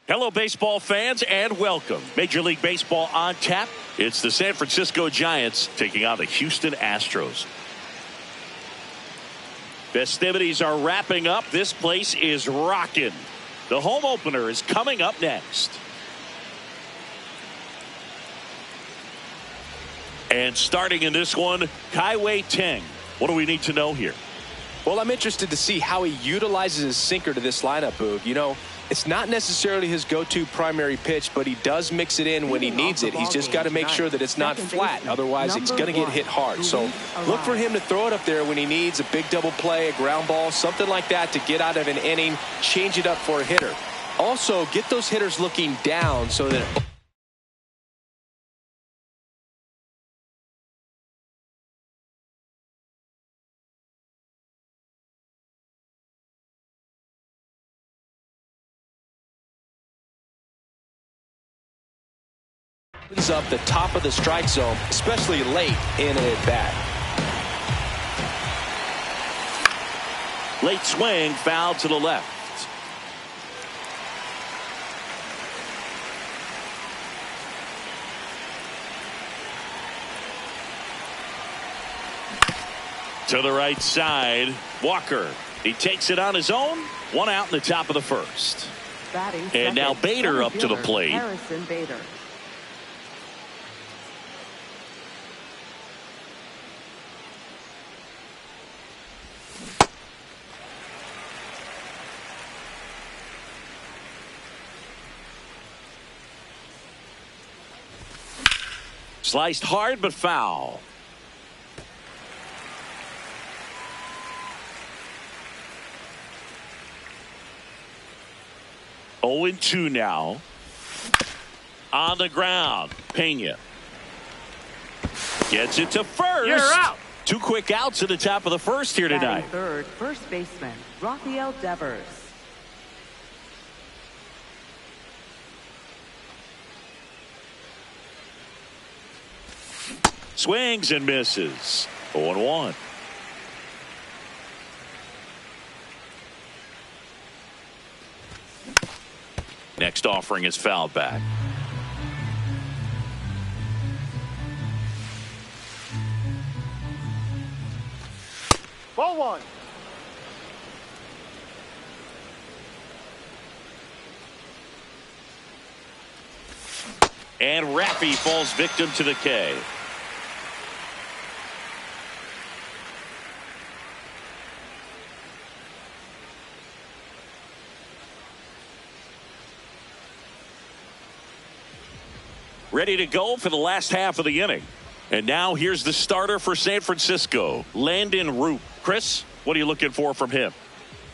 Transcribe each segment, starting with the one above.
Hello, baseball fans, and welcome. Major League Baseball on tap. It's the San Francisco Giants taking on the Houston Astros. Festivities are wrapping up. This place is rocking. The home opener is coming up next. And starting in this one, Kai-Wei Teng. What do we need to know here? Well, I'm interested to see how he utilizes his sinker to this lineup, Boog. You know, it's not necessarily his go-to primary pitch, but he does mix it in when he needs it. He's just got to make sure that it's not flat. Otherwise, it's going to get hit hard. So look for him to throw it up there when he needs a big double play, a ground ball, something like that to get out of an inning, change it up for a hitter. Also, get those hitters looking down so that opens up the top of the strike zone, especially late in an at-bat. Late swing, foul to the left. To the right side, Walker. He takes it on his own. One out in the top of the first. And now Bader up to the plate. Bader. Sliced hard but foul. Oh, 0-2 now. On the ground, Pena gets it to first. You're out. 2 quick outs at the top of the first here tonight. Third, first baseman Rafael Devers. Swings and misses. 0-1. Next offering is fouled back. Ball 1. And Raffy falls victim to the K. Ready to go for the last half of the inning. And now here's the starter for San Francisco, Landon Root. Chris, what are you looking for from him?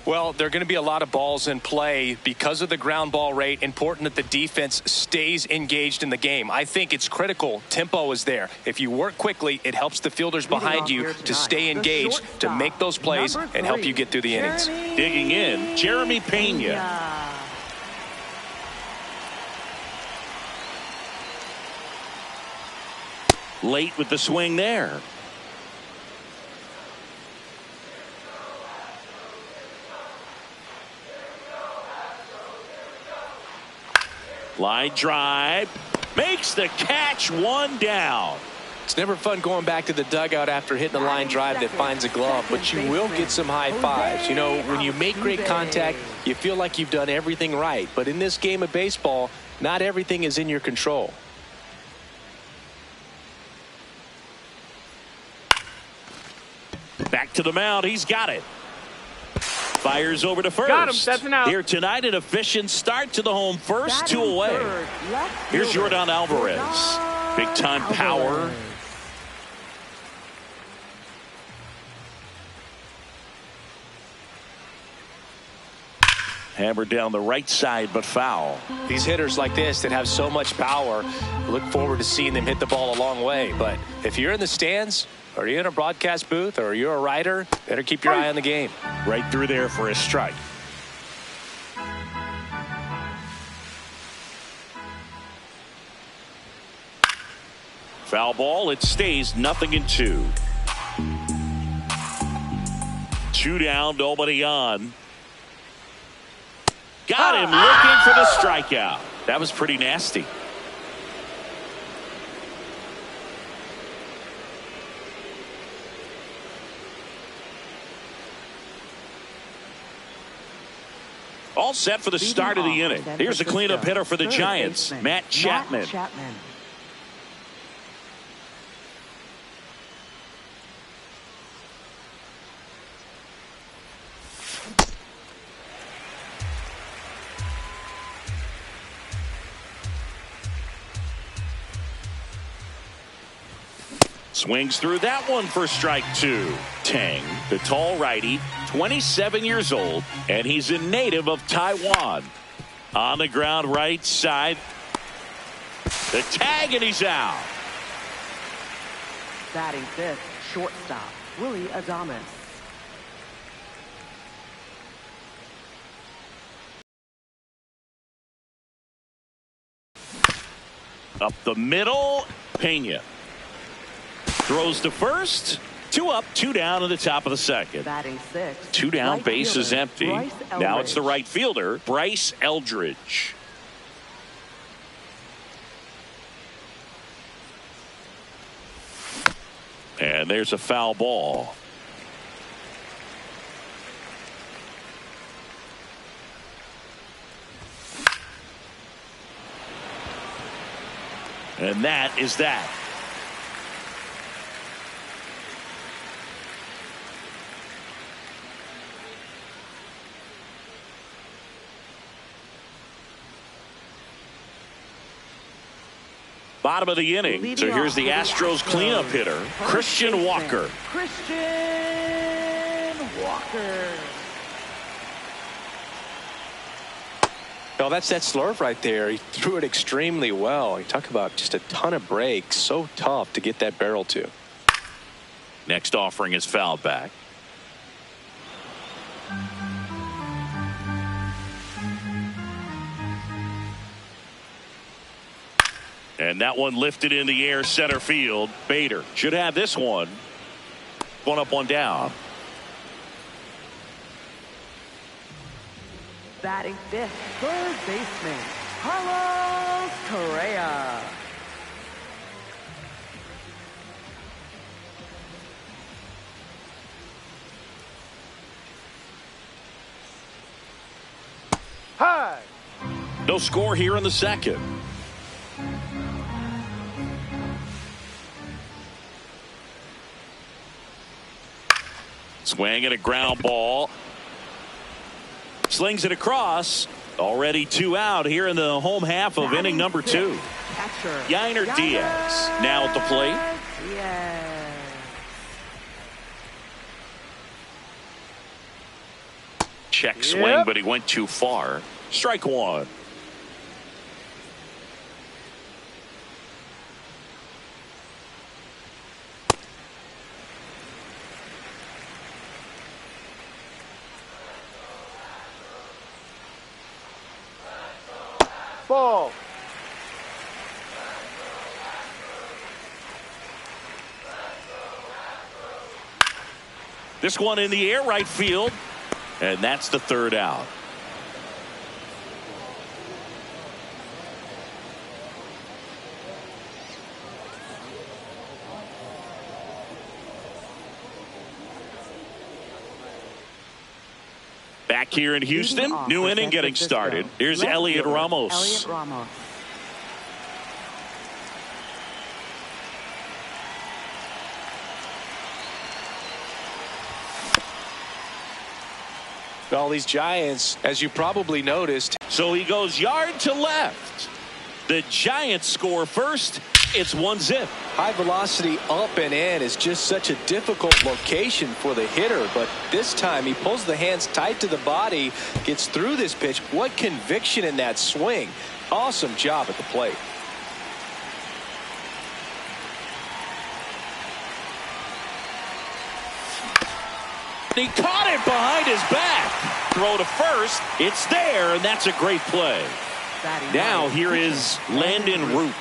Well, there are going to be a lot of balls in play because of the ground ball rate. Important that the defense stays engaged in the game. I think it's critical. Tempo is there. If you work quickly, it helps the fielders behind you to stay engaged, to make those plays, and help you get through the innings. Digging in, Jeremy Pena. Late with the swing there. Line drive. Makes the catch, 1 down. It's never fun going back to the dugout after hitting a line drive that finds a glove, but you will get some high fives. You know, when you make great contact, you feel like you've done everything right. But in this game of baseball, not everything is in your control. Back to the mound. He's got it. Fires over to first. Got him. That's an out. Here tonight, an efficient start to the home first, 2 away. Here's Jordan Alvarez. Big time power. Hammered down the right side, but foul. These hitters like this that have so much power, look forward to seeing them hit the ball a long way. But if you're in the stands, or you're in a broadcast booth, or you're a writer, better keep your eye on the game. Right through there for a strike. Foul ball. It stays 0-2. 2 down, nobody on. Got him looking for the strikeout. That was pretty nasty. All set for the start of the inning. Here's a cleanup hitter for the Giants, Matt Chapman. Swings through that one for strike two. Tang, the tall righty, 27 years old, and he's a native of Taiwan. On the ground right side. The tag, and he's out. Batting fifth, shortstop, Willie Adames. Up the middle, Pena. Throws to first. 2 up, 2 down in the top of the second. Batting sixth, 2 down, right base is fielder, empty. Bryce Now it's the Eldridge. right fielder, Bryce Eldridge. And there's a foul ball. And that is that. Bottom of the inning. So here's the Astros cleanup hitter, Christian Walker. Christian Walker. Well, that's that slurve right there. He threw it extremely well. You talk about just a ton of breaks. So tough to get that barrel to. Next offering is fouled back. And that one lifted in the air, center field. Bader should have this one. One up, one down. Batting fifth, third baseman, Carlos Correa. High. No score here in the second. Swing and a ground ball. Slings it across. Already 2 out here in the home half of inning number 2. Catcher Yainer Diaz now at the plate. Diaz. Check swing, but he went too far. Strike one. Ball. This one in the air, right field. And that's the 3rd out. Back here in Houston, new inning getting started. Here's Elliot Ramos. Elliot Ramos. All these Giants, as you probably noticed. So he goes yard to left. The Giants score first. It's 1-0. High velocity up and in is just such a difficult location for the hitter, but this time he pulls the hands tight to the body, gets through this pitch. What conviction in that swing. Awesome job at the plate. He caught it behind his back. Throw to first. It's there, and that's a great play. Now here is Landon Root.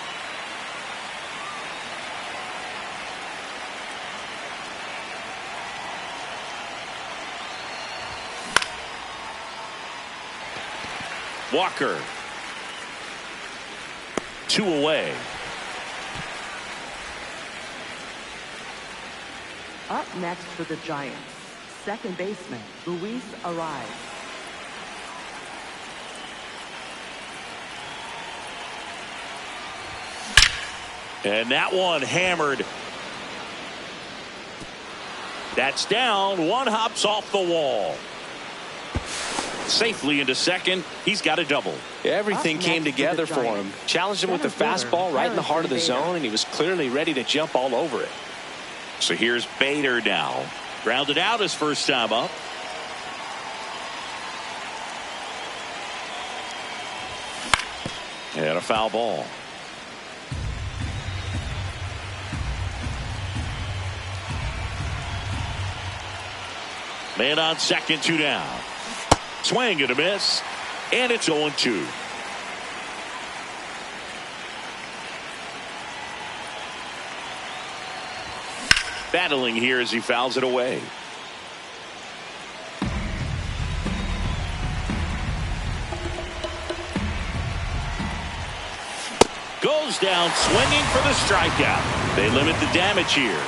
Walker. 2 away. Up next for the Giants, second baseman, Luis Ariz. And that one hammered. That's down. One hops off the wall. Safely into second. He's got a double. Everything came together for him. Challenged him with the fastball right in the heart of the zone, and he was clearly ready to jump all over it. So here's Bader now. Grounded out his first time up. And a foul ball. Man on second, 2 down. Swing and a miss. And it's 0-2. Battling here as he fouls it away. Goes down swinging for the strikeout. They limit the damage here.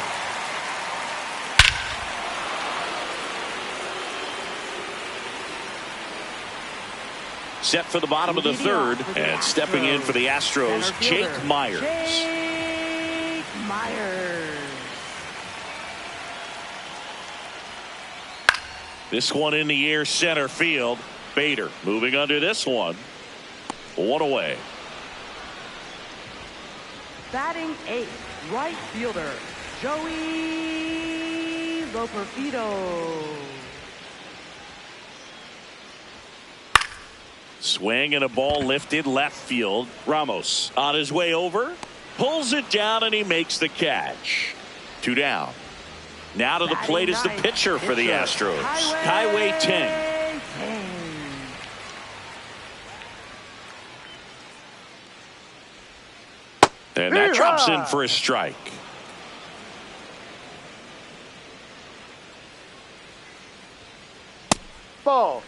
Set for the bottom of the third, and stepping in for the Astros, Jake Myers. Jake Myers. This one in the air, center field. Bader moving under this one. 1 away. Batting 8th, right fielder, Joey Loperfido. Swing and a ball lifted left field. Ramos on his way over. Pulls it down and he makes the catch. 2 down. Now to the plate is the pitcher for the Astros, Kai-Wei Ting. And that drops in for a strike. Ball.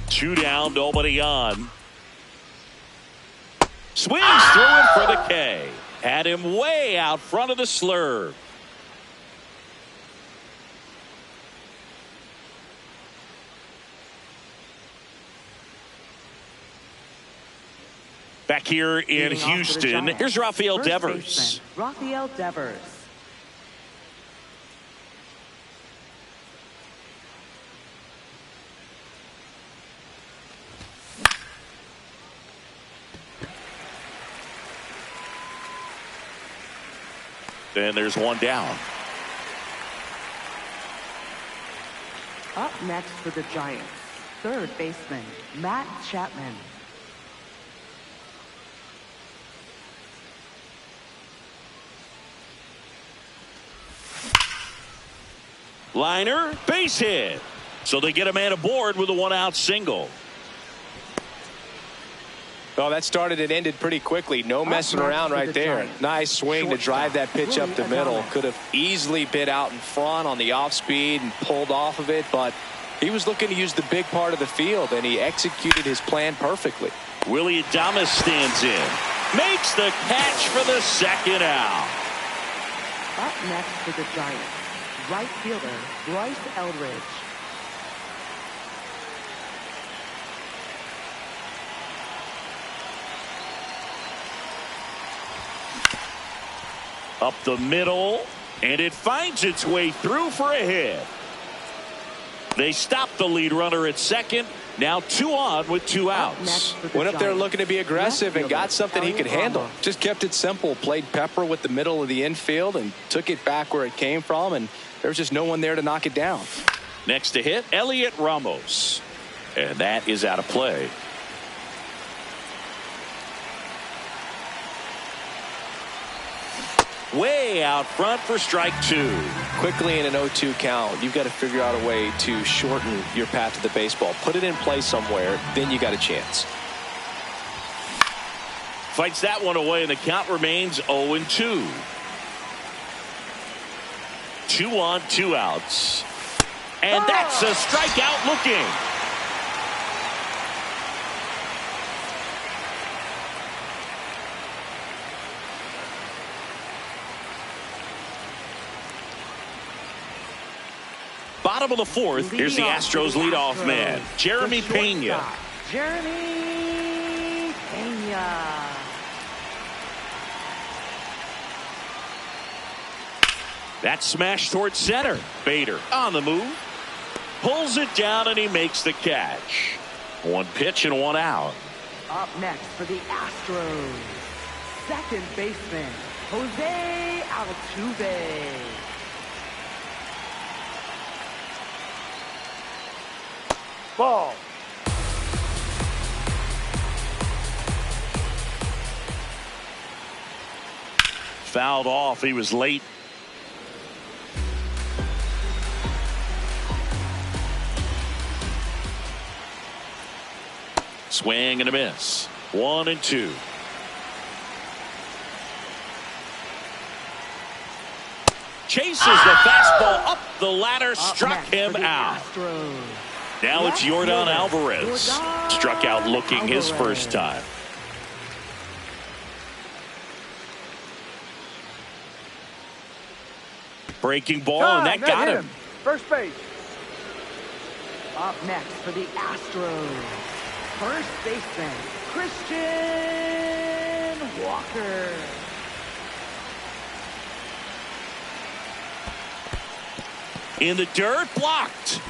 Two down, nobody on. Swings through it for the K. Had him way out front of the slurve. Back here in Houston, here's Rafael Devers. Rafael Devers. And there's one down. Up next for the Giants, third baseman, Matt Chapman. Liner, base hit. So they get a man aboard with a 1-out single. Oh, that started and ended pretty quickly. No messing around right there. Nice swing to drive that pitch up the middle. Could have easily been out in front on the off speed and pulled off of it, but he was looking to use the big part of the field, and he executed his plan perfectly. Willie Adames stands in. Makes the catch for the second out. Up next for the Giants, right fielder, Bryce Eldridge. Up the middle, and it finds its way through for a hit. They stop the lead runner at second. Now 2 on with 2 outs. Went up there looking to be aggressive and got something he could handle. Just kept it simple. Played pepper with the middle of the infield and took it back where it came from, and there's just no one there to knock it down. Next to hit, Elliot Ramos. And that is out of play. Way out front for strike 2. Quickly in an 0-2 count, you've got to figure out a way to shorten your path to the baseball. Put it in play somewhere, then you got a chance. Fights that one away, and the count remains 0-2. 2 on, 2 outs. And that's a strikeout looking. Bottom of the fourth. Here's the Astros leadoff man, Jeremy Pena. Jeremy Pena. That smash towards center. Bader on the move. Pulls it down, and he makes the catch. 1 pitch and 1 out. Up next for the Astros, second baseman, Jose Altuve. Ball. Fouled off. He was late. Swing and a miss. 1-2. Chases the fastball up the ladder, struck him out. Astros. Now it's Yordan Alvarez. Struck out looking his first time. Breaking ball, and that got him. First base. Up next for the Astros, first baseman, Christian Walker. In the dirt, blocked.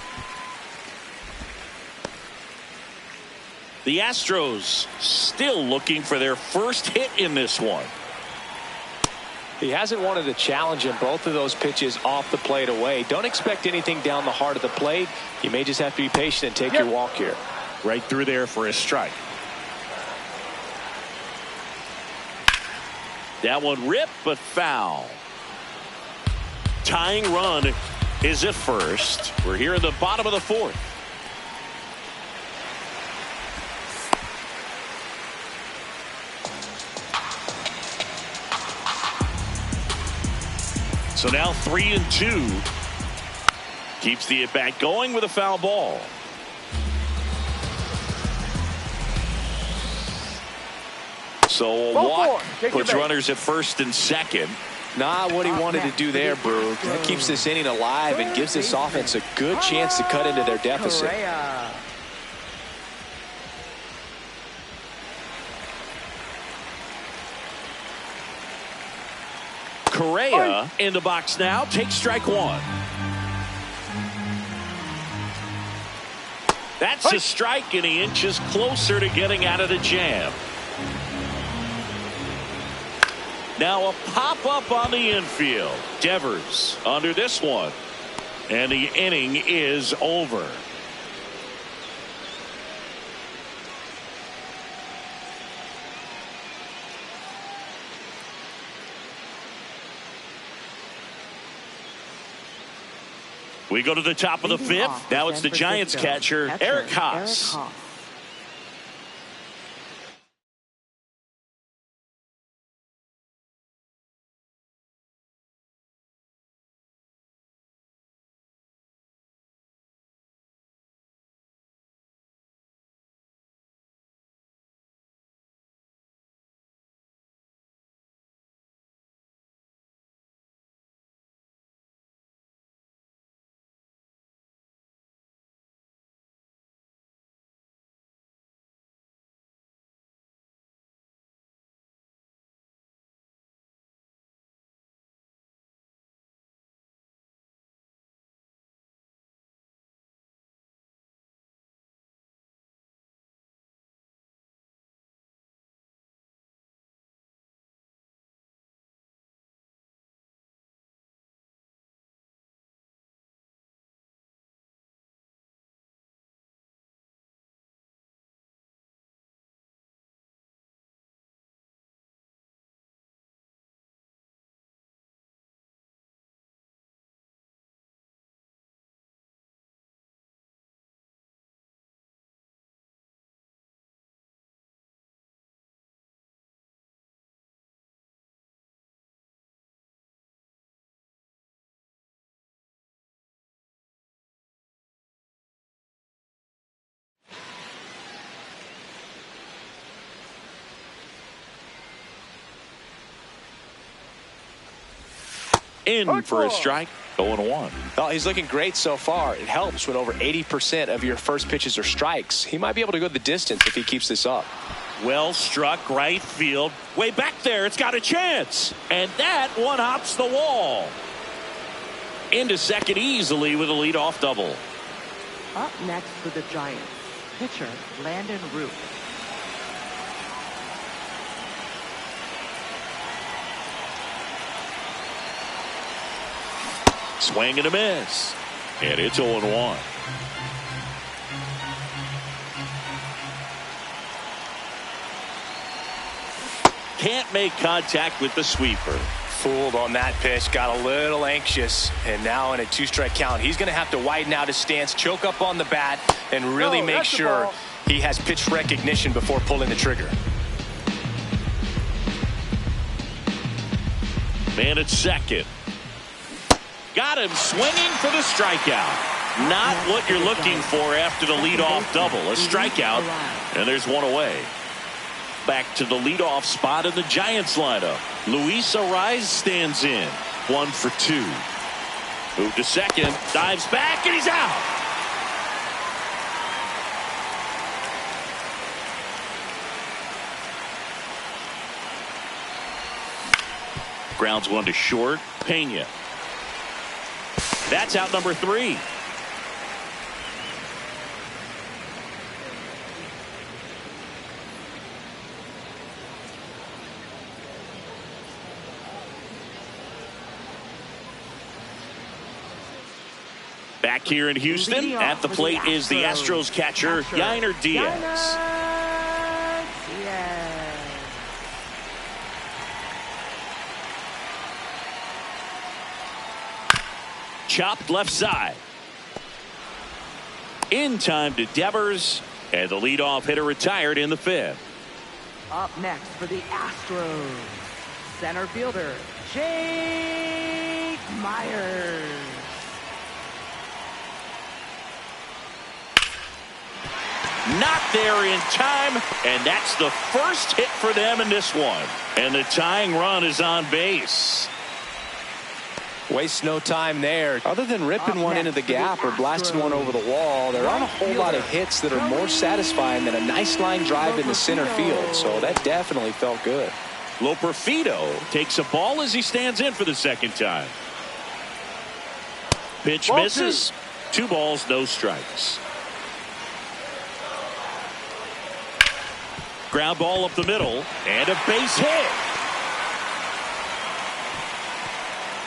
The Astros still looking for their first hit in this one. He hasn't wanted a challenge in both of those pitches off the plate away. Don't expect anything down the heart of the plate. You may just have to be patient and take your walk here. Right through there for a strike. That one ripped, but foul. Tying run is at first. We're here in the bottom of the fourth. So now 3-2. Keeps the at-bat going with a foul ball. So a walk puts runners at first and second. Not what he wanted to do there, Boog. That keeps this inning alive and gives this offense a good chance to cut into their deficit. Correa in the box now. Takes strike 1. That's a strike, and he inches closer to getting out of the jam. Now a pop-up on the infield. Devers under this one. And the inning is over. We go to the top of the fifth. Now it's the Giants catcher, Eric Haas. In for a strike. 0-1. Well, he's looking great so far. It helps when over 80% of your first pitches are strikes. He might be able to go the distance if he keeps this up. Well struck right field. Way back there. It's got a chance. And that one hops the wall. Into second easily with a leadoff double. Up next for the Giants, pitcher Landon Root. Swing and a miss. And it's 0-1. Can't make contact with the sweeper. Fooled on that pitch, got a little anxious, and now in a 2-strike count, he's going to have to widen out his stance, choke up on the bat, and really make sure he has pitch recognition before pulling the trigger. Man at second. Got him swinging for the strikeout. Not what you're looking for after the leadoff double. A strikeout, and there's one away. Back to the leadoff spot in the Giants lineup. Luis Ariz stands in. 1 for 2. Move to second. Dives back, and he's out. Grounds one to short. Pena. That's out number 3. Back here in Houston, at the plate is the Astros catcher, Yainer Diaz. Chopped left side. In time to Devers, and the leadoff hitter retired in the 5th. Up next for the Astros, center fielder Jake Myers. Not there in time, and that's the first hit for them in this one. And the tying run is on base. Waste no time there. Other than ripping one into the gap or blasting one over the wall, there aren't a whole lot of hits that are more satisfying than a nice line drive into center field. So that definitely felt good. Loperfido takes a ball as he stands in for the second time. Pitch misses. 2 balls, no strikes. Ground ball up the middle, and a base hit.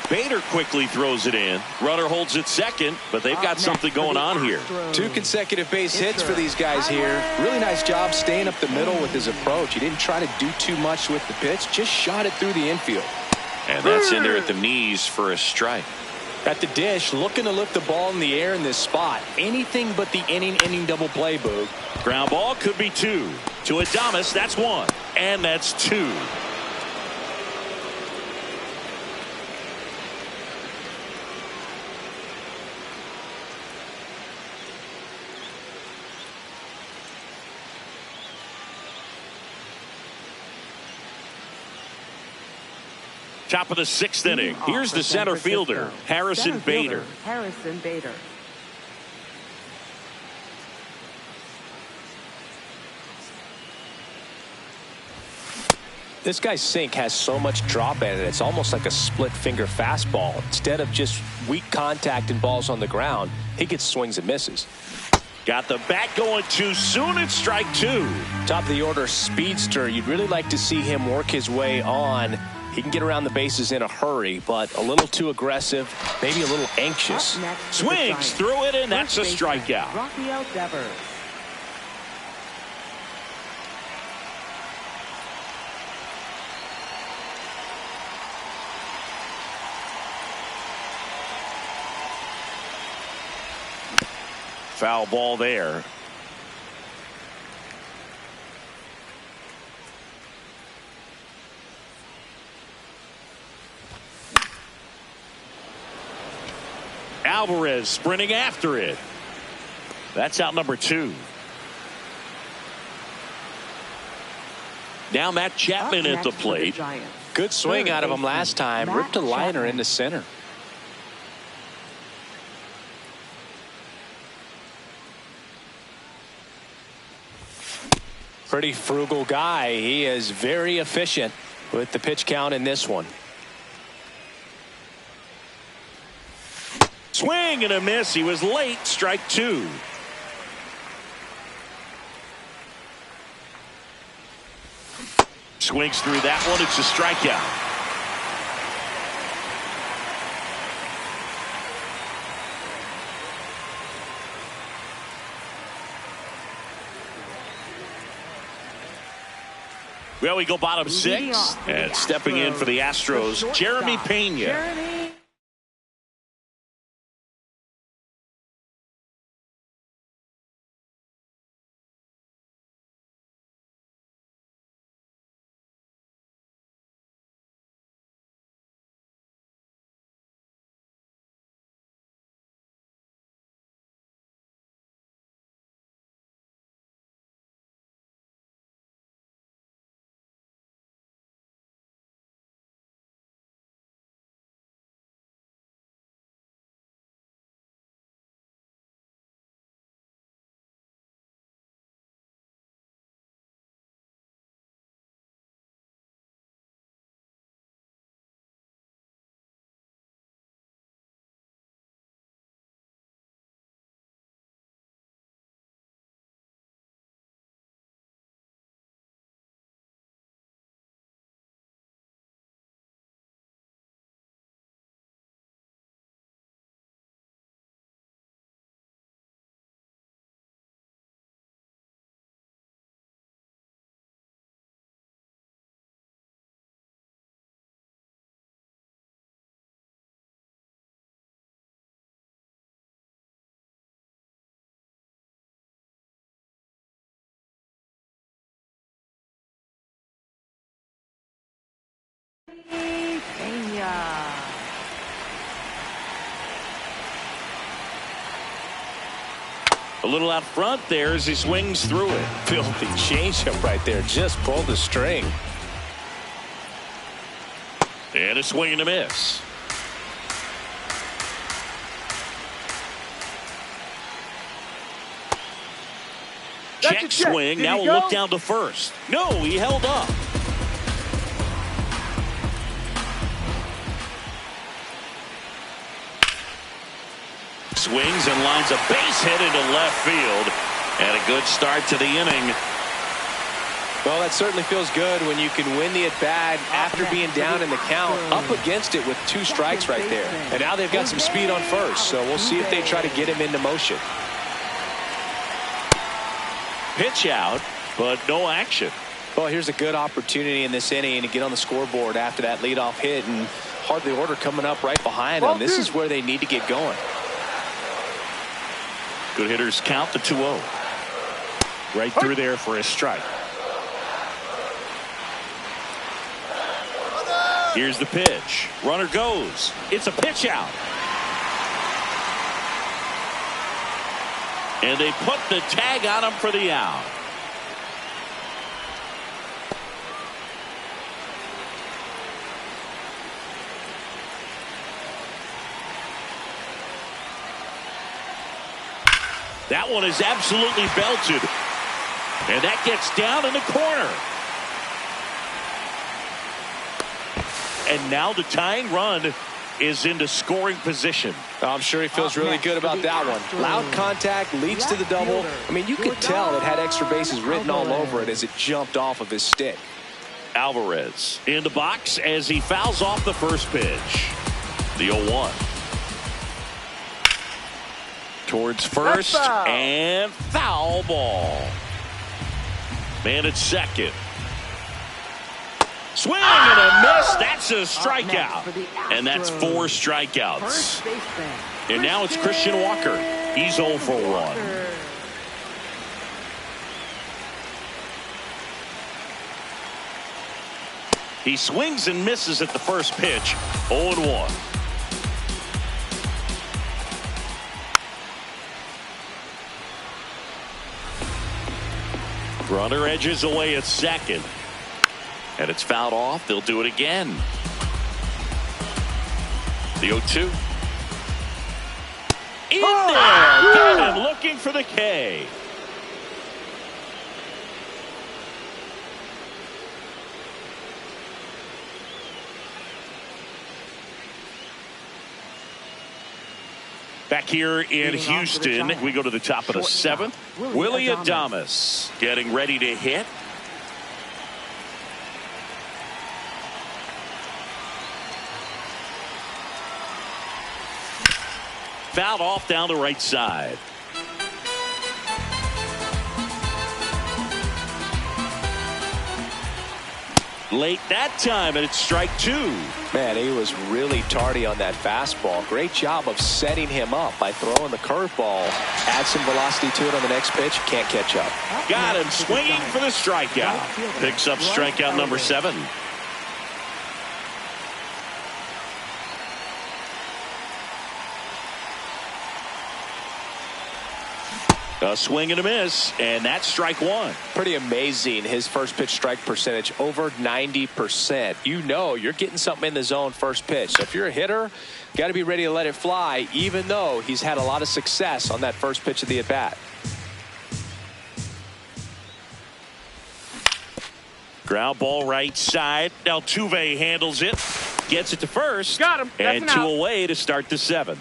Bader quickly throws it in. Runner holds it second, but they've got something going on here. 2 consecutive base hits for these guys here. Really nice job staying up the middle with his approach. He didn't try to do too much with the pitch, just shot it through the infield. And that's in there at the knees for a strike. At the dish, looking to lift the ball in the air in this spot. Anything but the inning double play, Boog. Ground ball could be 2. To Adames, that's 1. And that's 2. Top of the 6th inning. Here's the center fielder, Harrison Bader. Harrison Bader. This guy's sink has so much drop in it. It's almost like a split finger fastball. Instead of just weak contact and balls on the ground, he gets swings and misses. Got the bat going too soon. It's strike 2. Top of the order speedster. You'd really like to see him work his way on. He can get around the bases in a hurry, but a little too aggressive, maybe a little anxious. Swings through it, and that's a strikeout. Rafael Devers. Foul ball there. Alvarez sprinting after it. That's out number 2. Now Matt Chapman at the plate. Good swing out of him last time. Ripped a liner into center. Pretty frugal guy. He is very efficient with the pitch count in this one. Swing and a miss. He was late. Strike two. Swings through that one. It's a strikeout. Well, we go bottom six. And stepping in for the Astros, Jeremy Pena. A little out front there as he swings through it. Filthy changeup right there. Just pulled the string. And a swing and a miss. Check swing. Now we'll look down to first. No, he held up. Swings and lines a base hit into left field. And a good start to the inning. Well, that certainly feels good when you can win the at-bat after being down in the count, up against it with 2 strikes right there. And now they've got some speed on first, so we'll see if they try to get him into motion. Pitch out, but no action. Well, here's a good opportunity in this inning to get on the scoreboard after that leadoff hit, and hardly order coming up right behind them. This is where they need to get going. Good hitters count the 2-0. Right through there for a strike. Here's the pitch. Runner goes. It's a pitch out. And they put the tag on him for the out. That one is absolutely belted. And that gets down in the corner. And now the tying run is into scoring position. I'm sure he feels really good about that one. Loud contact leads to the double. I mean, you could tell it had extra bases written all over it as it jumped off of his stick. Alvarez in the box as he fouls off the first pitch. The 0-1. Towards first and foul ball. Man at second. Swing and a miss. That's a strikeout. And that's 4 strikeouts. And now it's Christian Walker. He's 0 for 1. He swings and misses at the first pitch. 0-1. Runner edges away at second. And it's fouled off. They'll do it again. The 0-2. In there. Gannon looking for the K. Back here in Houston, we go to the top of the 7th. Willie Adames getting ready to hit. Fouled off down the right side. Late that time, and it's strike 2. Man, he was really tardy on that fastball. Great job of setting him up by throwing the curveball. Add some velocity to it on the next pitch. Can't catch up. Got him swinging for the strikeout. Picks up strikeout number 7. A swing and a miss, and that's strike 1. Pretty amazing. His first pitch strike percentage over 90%. You know you're getting something in the zone first pitch. So if you're a hitter, got to be ready to let it fly, even though he's had a lot of success on that first pitch of the at bat. Ground ball right side. Altuve handles it, gets it to first. Got him. That's And an 2 out. away to start the 7th.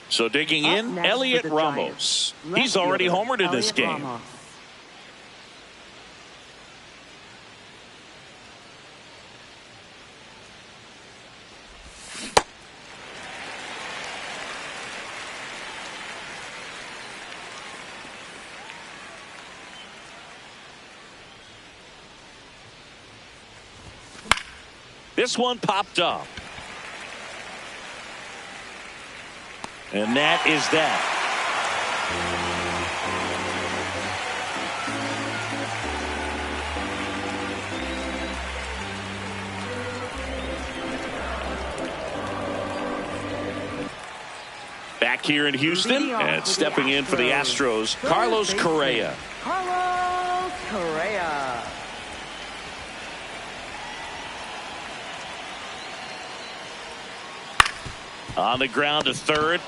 So digging in, Elliot Ramos. He's already homered in this game. This one popped up. And that is that. Back here in Houston, and stepping in for the Astros, Carlos Correa. Carlos Correa. On the ground to third.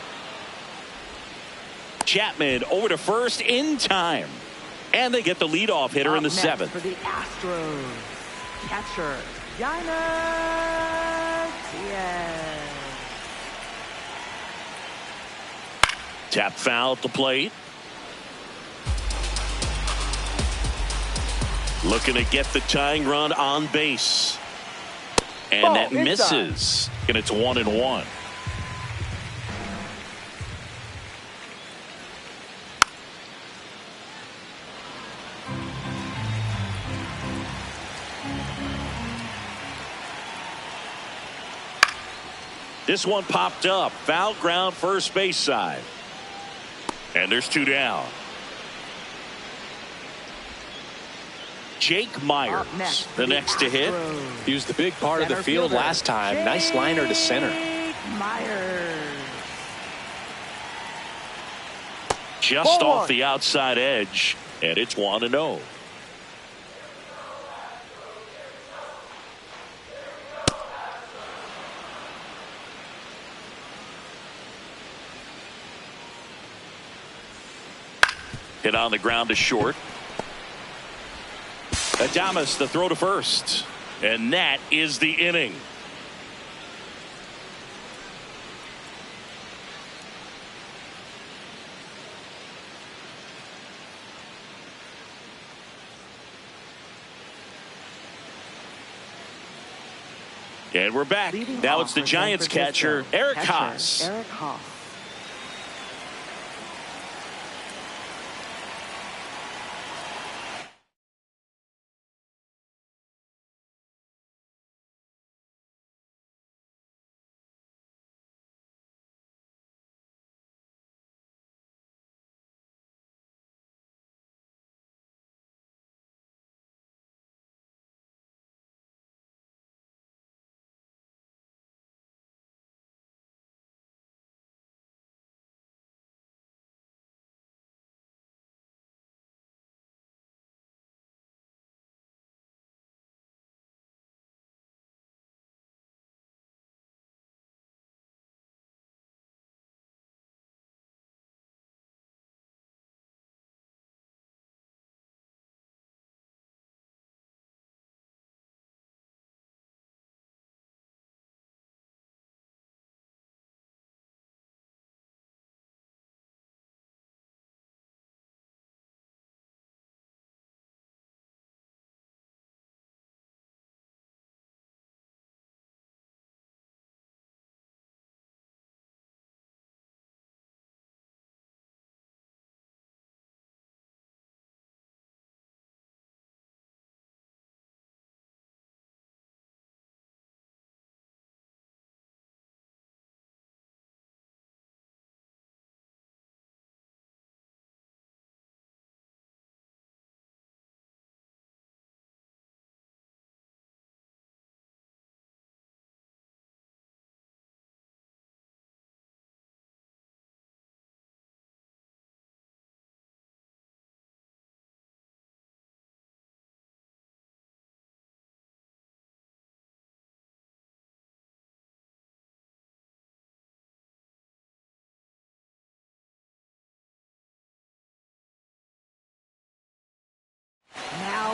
Chapman over to first in time. And they get the leadoff hitter in the 7th. For the Astros, catcher, Yainer Diaz. Tap foul at the plate. Looking to get the tying run on base. And Ball that inside. misses. And it's 1-1. This one popped up. Foul ground first base side. And there's 2 down. Jake Myers, the next to hit. He was the big part of the field last time. Nice liner to center. Jake Myers. Just Ball off one. the outside edge. And it's 1-0. Hit on the ground to short. Adames the throw to first. And that is the inning. And we're back. Leading Now off it's the for Giants San Francisco, catcher, Eric Haas. Eric Haas.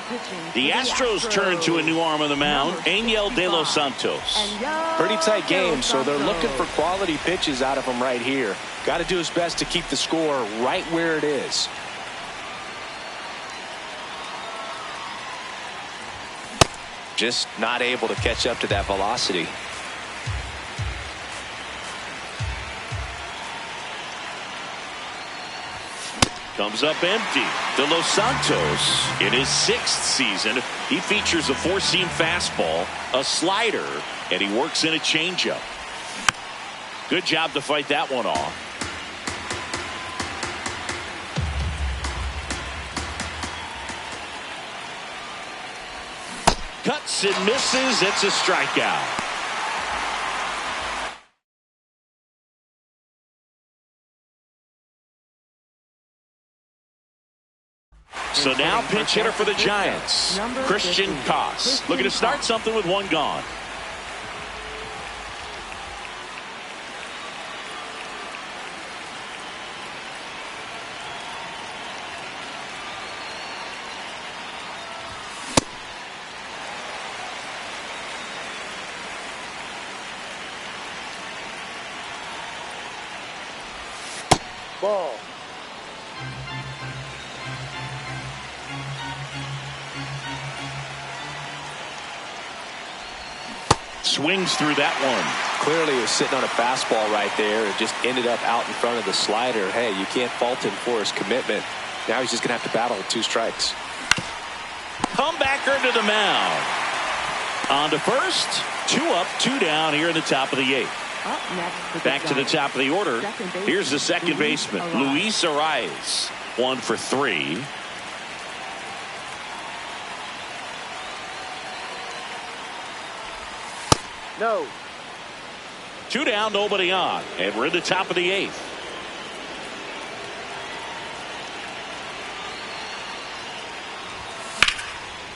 Now pitching. The Astros turn to a new arm on the mound, Angel De Los Santos. Pretty tight game, so they're looking for quality pitches out of him right here. Got to do his best to keep the score right where it is. Just not able to catch up to that velocity. Comes up empty. De Los Santos, in his 6th season, he features a 4-seam fastball, a slider, and he works in a changeup. Good job to fight that one off. Cuts and misses. It's a strikeout. So now pinch hitter for the Giants, Christian Koss. Looking to start something with one gone. Ball. Swings through that one. Clearly he was sitting on a fastball right there and just ended up out in front of the slider. Hey, you can't fault him for his commitment. Now he's just going to have to battle with 2 strikes. Comebacker to the mound. On to first. 2 up, 2 down here in the top of the 8th. Up next for the Back to the Giants. top of the order. Second baseman, Here's the second baseman, Luis Arias. 1 for 3. No. 2 down, nobody on. And we're in the top of the 8th.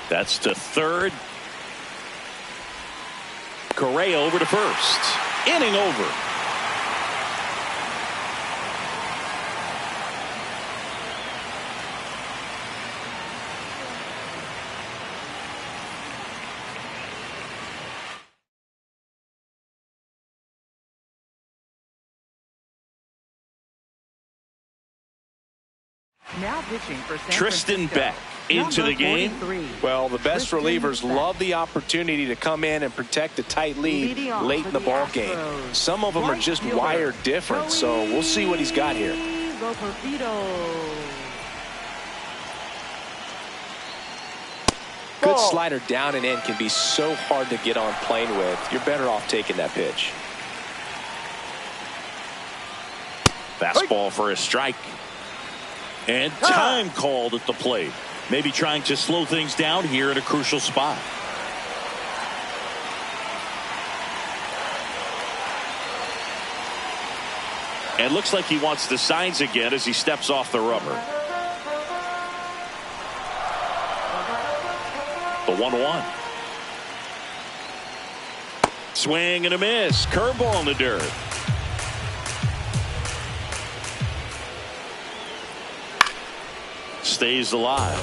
That's to third. Correa over to first. Inning over. Now pitching for San Tristan Francisco, Beck into number the game. 43. Well, the best Tristan relievers Beck. love the opportunity to come in and protect a tight lead Leading off late for in the the ball game. Astros, Some of them are right just fielder, wired different, so we'll see what he's got here. Good Ball. slider down and in can be so hard to get on plane with. You're better off taking that pitch. Fastball for a strike. And time called at the plate. Maybe trying to slow things down here at a crucial spot. And looks like he wants the signs again as he steps off the rubber. The 1-1. Swing and a miss. Curveball in the dirt. Stays alive.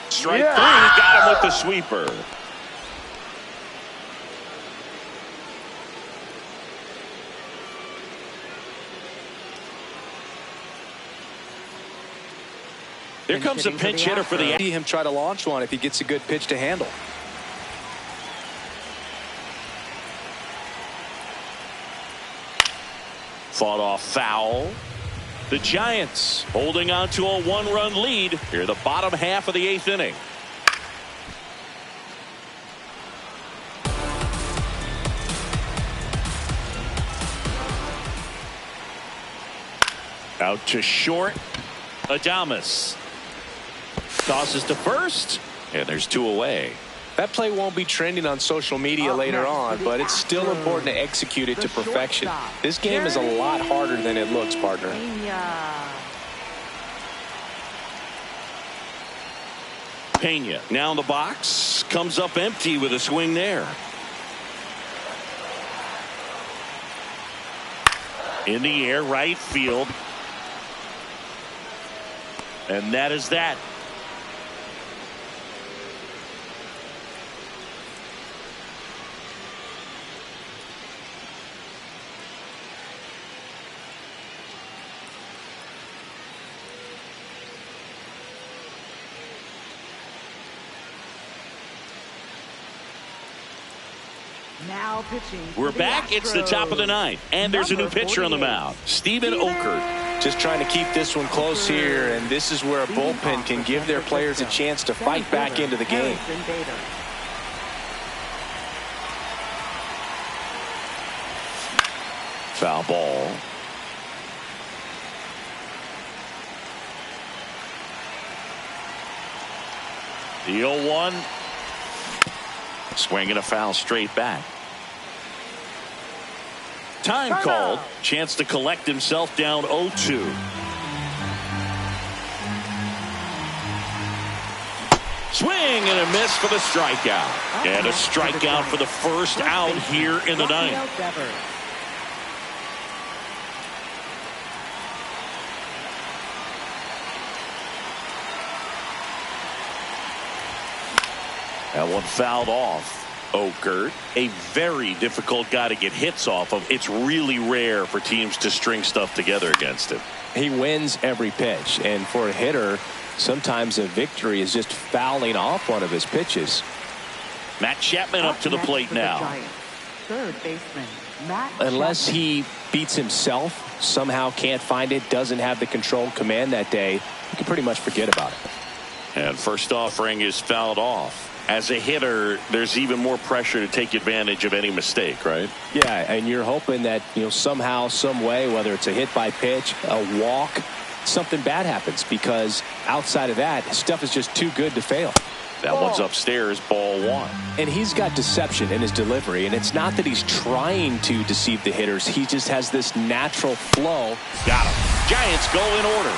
Strike 3. Got him with the sweeper. Here comes a pinch hitter for the. See him try to launch one if he gets a good pitch to handle. Fought off foul. The Giants holding on to a 1-run lead here the bottom half of the 8th inning. Out to short. Adames tosses to first, and there's 2 away. That play won't be trending on social media later on, but it's still important to execute it to perfection. This game is a lot harder than it looks, partner. Pena now in the box, comes up empty with a swing there. In the air, right field. And that is that. Now pitching. We're back. It's the top of the ninth. And there's a new pitcher on the mound. Steven Okert. Just trying to keep this one close here, and this is where a bullpen can give their players a chance to fight back into the game. Foul ball. The 0-1. Swinging a foul straight back. Time called. Chance to collect himself down 0-2. Swing and a miss for the strikeout. And a strikeout for the first out here in the ninth. That one fouled off. Okert, a very difficult guy to get hits off of. It's really rare for teams to string stuff together against him. He wins every pitch, and for a hitter, sometimes a victory is just fouling off one of his pitches. Matt Chapman up to the plate now. Third baseman, Matt Unless Chapman. he beats himself, somehow can't find it, doesn't have the controlled command that day, you can pretty much forget about it. And first offering is fouled off. As a hitter, there's even more pressure to take advantage of any mistake, right? Yeah, and you're hoping that, somehow, some way, whether it's a hit by pitch, a walk, something bad happens, because outside of that, stuff is just too good to fail. That one's upstairs, ball one. And he's got deception in his delivery, and it's not that he's trying to deceive the hitters. He just has this natural flow. Got him. Giants go in order.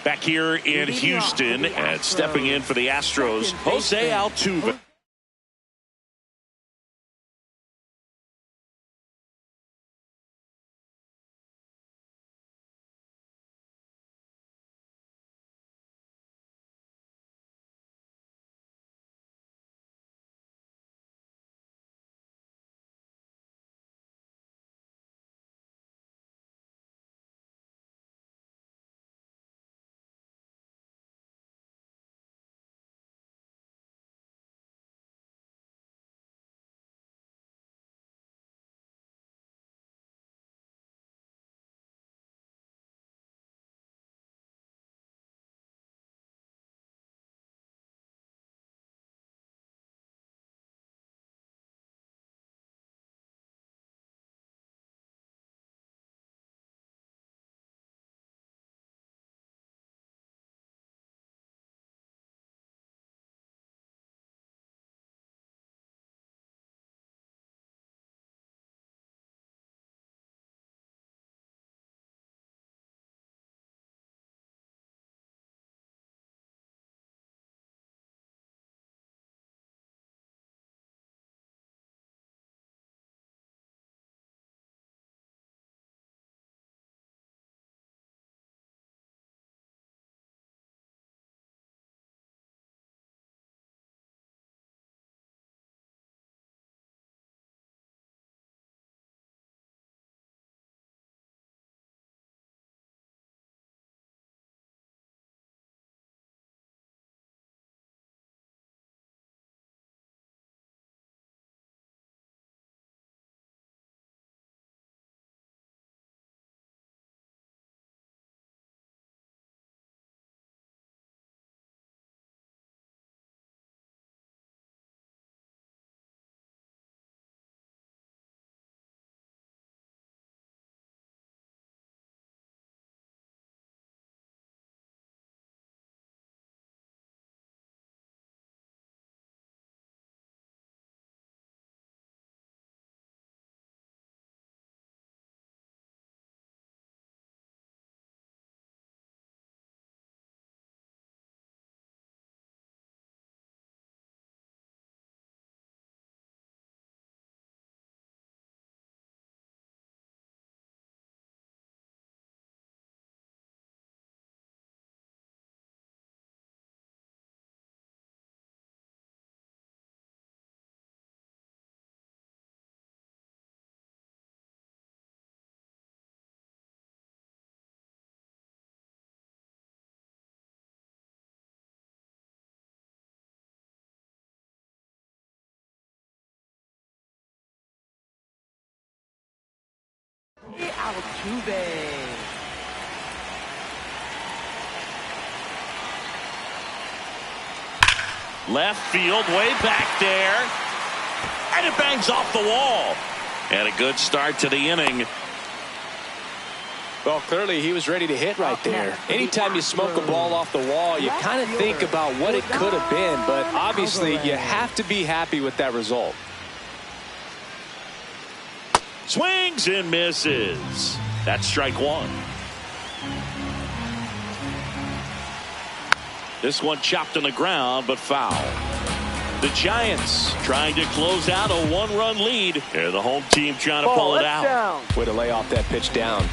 Back here in Houston, and stepping in for the Astros, Jose Altuve. Altuve. Left field, way back there. And it bangs off the wall. And a good start to the inning. Well, clearly he was ready to hit right there. Anytime you smoke a ball off the wall, you kind of think about what it could have been, but obviously you have to be happy with that result. Swings and misses. That's strike one. This one chopped on the ground, but foul. The Giants trying to close out a one-run lead. And the home team trying to pull it out. Down. Way to lay off that pitch down.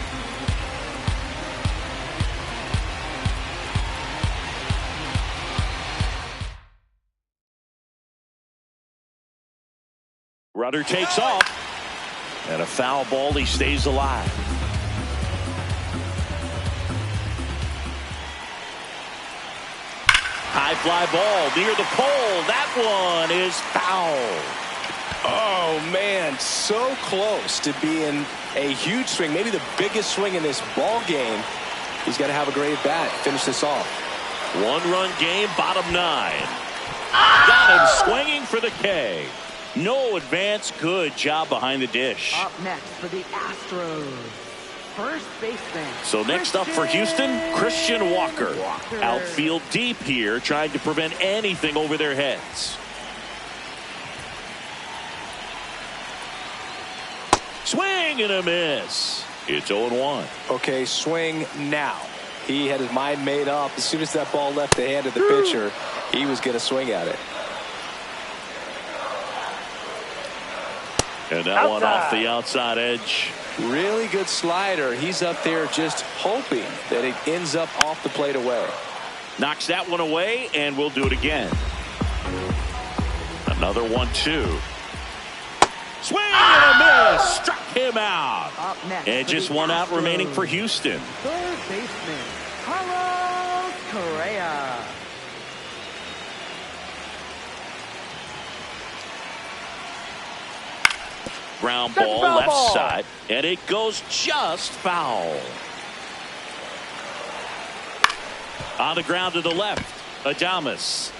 Rudder takes off. And a foul ball. He stays alive. High fly ball near the pole. That one is foul. Oh, man, so close to being a huge swing, maybe the biggest swing in this ball game. He's got to have a great bat. Finish this off. One-run game, bottom 9. Got him swinging for the K. No advance. Good job behind the dish. Up next for the Astros, first baseman. So next up for Houston, Christian Walker. Outfield deep here, trying to prevent anything over their heads. Swing and a miss. It's 0-1. Okay, swing now. He had his mind made up. As soon as that ball left the hand of the pitcher, he was going to swing at it. And that one off the outside edge. Really good slider. He's up there just hoping that it ends up off the plate away. Knocks that one away, and we'll do it again. Another 1-2. Swing and a miss. Struck him out. Up next And just one out remaining for Houston. Third baseman, Carlos Correa. Ground ball left side, and it goes just foul. On the ground to the left, Adames.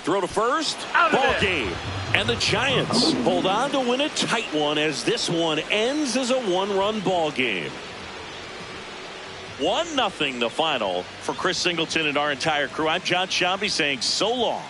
Throw to first, ball game. And the Giants hold on to win a tight one as this one ends as a one-run ball game. 1-0 the final for Chris Singleton and our entire crew. I'm John Shambi saying so long.